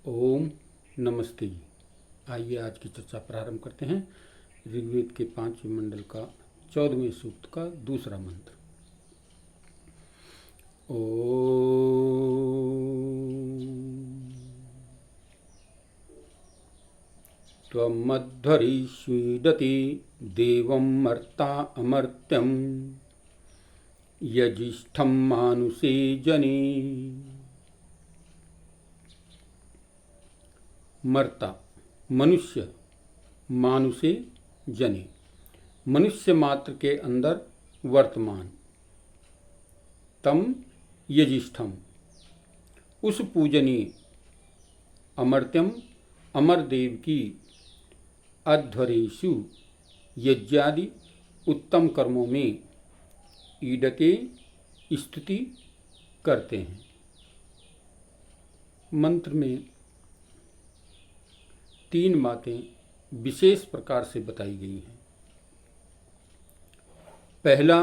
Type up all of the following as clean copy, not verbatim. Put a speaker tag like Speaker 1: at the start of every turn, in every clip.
Speaker 1: ओम नमस्ते। आइए आज की चर्चा प्रारंभ करते हैं। ऋग्वेद के 5वें मंडल का 14वें सूक्त का दूसरा मंत्र। ओम त्वमध्वरीष्वीदति देवं मर्ता अमर्त्यं यजिष्ठं मानुषे जने। मर्ता मनुष्य, मानुषे जने मनुष्य मात्र के अंदर वर्तमान। तम यजिष्ठम उस पूजनीय, अमर्त्यम अमर देव की, अध्वरेषु यज्ञादि उत्तम कर्मों में ईडते स्तुति करते हैं। मंत्र में 3 बातें विशेष प्रकार से बताई गई हैं। पहला,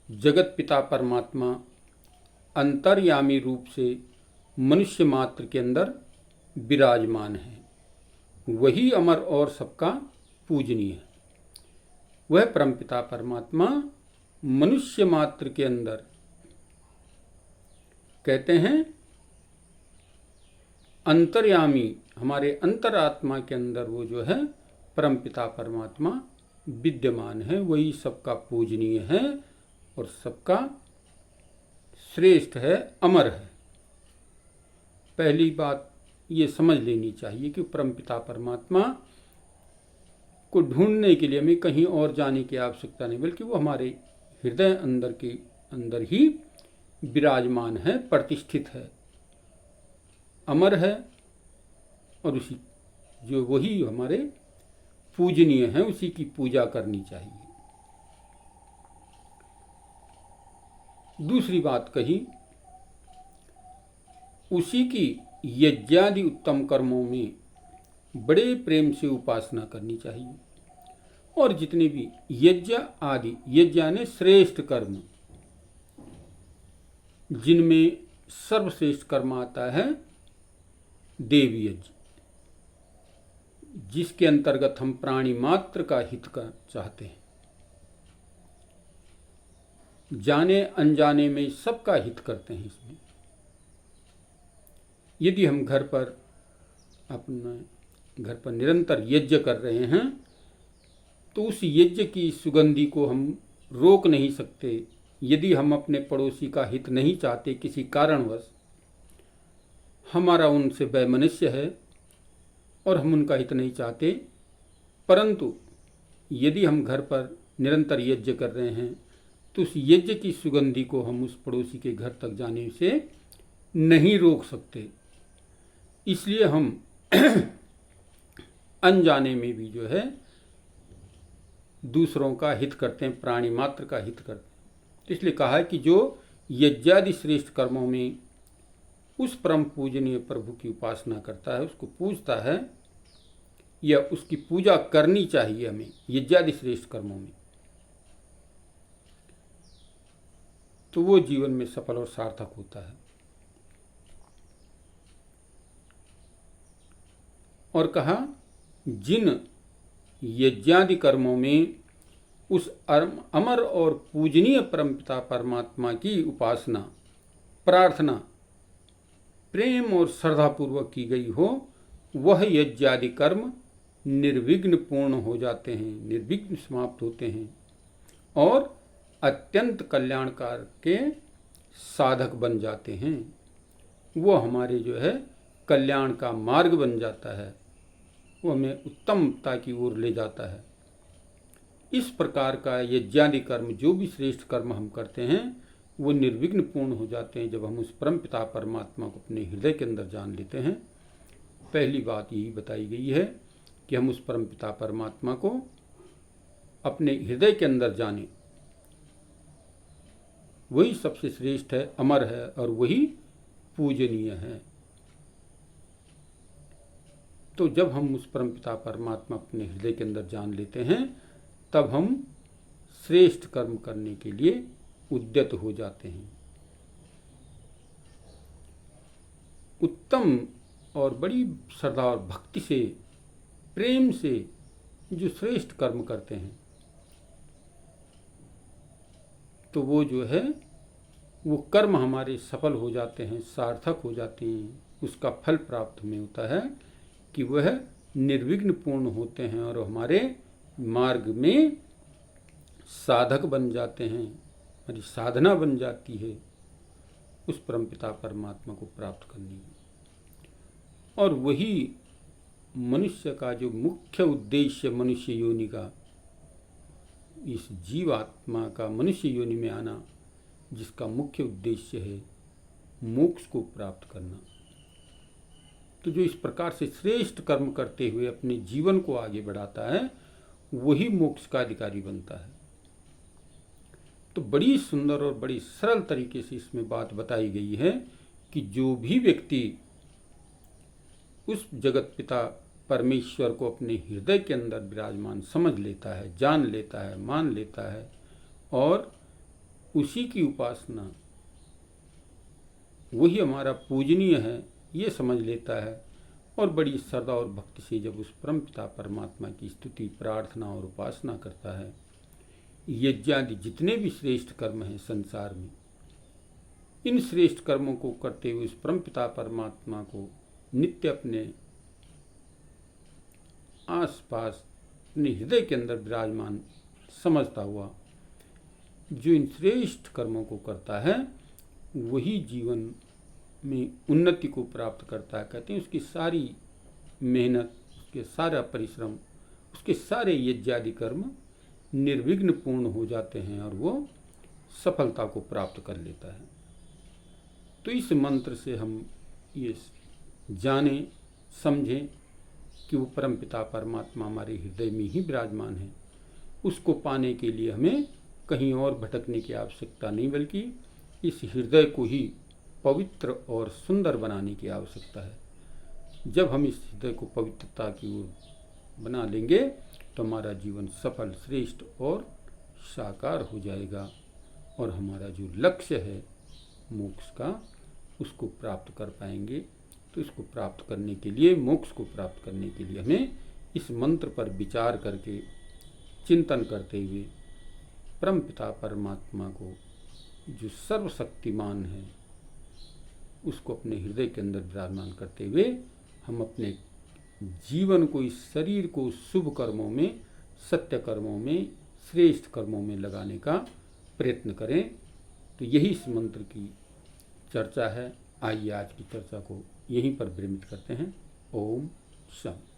Speaker 1: जगत पिता परमात्मा अंतर्यामी रूप से मनुष्य मात्र के अंदर विराजमान है। वही अमर और सबका पूजनीय है। वह परमपिता परमात्मा मनुष्य मात्र के अंदर, कहते हैं अंतर्यामी, हमारे अंतरात्मा के अंदर वो जो है परमपिता परमात्मा विद्यमान है। वही सबका पूजनीय है और सबका श्रेष्ठ है, अमर है। पहली बात ये समझ लेनी चाहिए कि परमपिता परमात्मा को ढूंढने के लिए हमें कहीं और जाने की आवश्यकता नहीं, बल्कि वो हमारे हृदय अंदर के अंदर ही विराजमान है, प्रतिष्ठित है, अमर है। और उसी जो वही हमारे पूजनीय है, उसी की पूजा करनी चाहिए। दूसरी बात कही, उसी की यज्ञादि उत्तम कर्मों में बड़े प्रेम से उपासना करनी चाहिए। और जितने भी यज्ञ आदि, यज्ञ यानी श्रेष्ठ कर्म, जिनमें सर्वश्रेष्ठ कर्म आता है देव यज्ञ, जिसके अंतर्गत हम प्राणी मात्र का हित का चाहते हैं। जाने अनजाने में सबका हित करते हैं। इसमें यदि हम घर पर निरंतर यज्ञ कर रहे हैं तो उस यज्ञ की सुगंधि को हम रोक नहीं सकते। यदि हम अपने पड़ोसी का हित नहीं चाहते, किसी कारणवश हमारा उनसे वैमनस्य है और हम उनका हित नहीं चाहते, परंतु यदि हम घर पर निरंतर यज्ञ कर रहे हैं तो उस यज्ञ की सुगंधि को हम उस पड़ोसी के घर तक जाने से नहीं रोक सकते। इसलिए हम अनजाने में भी जो है दूसरों का हित करते हैं, प्राणी मात्र का हित करते हैं। तो इसलिए कहा है कि जो यज्ञादि श्रेष्ठ कर्मों में उस परम पूजनीय प्रभु की उपासना करता है, उसको पूजता है, या उसकी पूजा करनी चाहिए हमें यज्ञादि श्रेष्ठ कर्मों में, तो वो जीवन में सफल और सार्थक होता है। और कहा, जिन यज्ञादि कर्मों में उस अमर और पूजनीय परमपिता परमात्मा की उपासना, प्रार्थना प्रेम और श्रद्धापूर्वक की गई हो, वह यज्ञादि कर्म निर्विघ्न पूर्ण हो जाते हैं, निर्विघ्न समाप्त होते हैं और अत्यंत कल्याणकार के साधक बन जाते हैं। वो हमारे जो है कल्याण का मार्ग बन जाता है, वो हमें उत्तमता की ओर ले जाता है। इस प्रकार का यज्ञादि कर्म, जो भी श्रेष्ठ कर्म हम करते हैं, वो निर्विघ्न पूर्ण हो जाते हैं जब हम उस परमपिता परमात्मा को अपने हृदय के अंदर जान लेते हैं। पहली बात यही बताई गई है कि हम उस परमपिता परमात्मा को अपने हृदय के अंदर जानें। वही सबसे श्रेष्ठ है, अमर है और वही पूजनीय है। तो जब हम उस परमपिता परमात्मा अपने हृदय के अंदर जान लेते हैं, तब हम श्रेष्ठ कर्म करने के लिए उद्यत हो जाते हैं। उत्तम और बड़ी श्रद्धा और भक्ति से, प्रेम से जो श्रेष्ठ कर्म करते हैं, तो वो जो है वो कर्म हमारे सफल हो जाते हैं, सार्थक हो जाते हैं। उसका फल प्राप्त हमें होता है कि वह निर्विघ्न पूर्ण होते हैं और हमारे मार्ग में साधक बन जाते हैं, हमारी साधना बन जाती है उस परमपिता परमात्मा को प्राप्त करने की। और वही मनुष्य का जो मुख्य उद्देश्य, मनुष्य योनि का, इस जीवात्मा का मनुष्य योनि में आना, जिसका मुख्य उद्देश्य है मोक्ष को प्राप्त करना। तो जो इस प्रकार से श्रेष्ठ कर्म करते हुए अपने जीवन को आगे बढ़ाता है, वही मोक्ष का अधिकारी बनता है। तो बड़ी सुंदर और बड़ी सरल तरीके से इसमें बात बताई गई है कि जो भी व्यक्ति उस जगत पिता परमेश्वर को अपने हृदय के अंदर विराजमान समझ लेता है, जान लेता है, मान लेता है और उसी की उपासना, वही हमारा पूजनीय है, ये समझ लेता है और बड़ी श्रद्धा और भक्ति से जब उस परमपिता परमात्मा की स्तुति, प्रार्थना और उपासना करता है, यज्ञादि जितने भी श्रेष्ठ कर्म हैं संसार में, इन श्रेष्ठ कर्मों को करते हुए उस परमपिता परमात्मा को नित्य अपने आसपास, अपने हृदय के अंदर विराजमान समझता हुआ जो इन श्रेष्ठ कर्मों को करता है, वही जीवन में उन्नति को प्राप्त करता है। कहते हैं उसकी सारी मेहनत, उसके सारा परिश्रम, उसके सारे यज्ञादि कर्म निर्विघ्न पूर्ण हो जाते हैं और वो सफलता को प्राप्त कर लेता है। तो इस मंत्र से हम ये जानें, समझें कि वो परमपिता परमात्मा हमारे हृदय में ही विराजमान है। उसको पाने के लिए हमें कहीं और भटकने की आवश्यकता नहीं, बल्कि इस हृदय को ही पवित्र और सुंदर बनाने की आवश्यकता है। जब हम इस हृदय को पवित्रता की ओर बना लेंगे तो हमारा जीवन सफल, श्रेष्ठ और साकार हो जाएगा और हमारा जो लक्ष्य है मोक्ष का, उसको प्राप्त कर पाएंगे। तो इसको प्राप्त करने के लिए, मोक्ष को प्राप्त करने के लिए हमें इस मंत्र पर विचार करके, चिंतन करते हुए परमपिता परमात्मा को जो सर्वशक्तिमान है उसको अपने हृदय के अंदर विराजमान करते हुए हम अपने जीवन को, इस शरीर को शुभ कर्मों में, सत्य कर्मों में, श्रेष्ठ कर्मों में लगाने का प्रयत्न करें। तो यही इस मंत्र की चर्चा है। आइए आज की चर्चा को यहीं पर विरमित करते हैं। ओम शांति।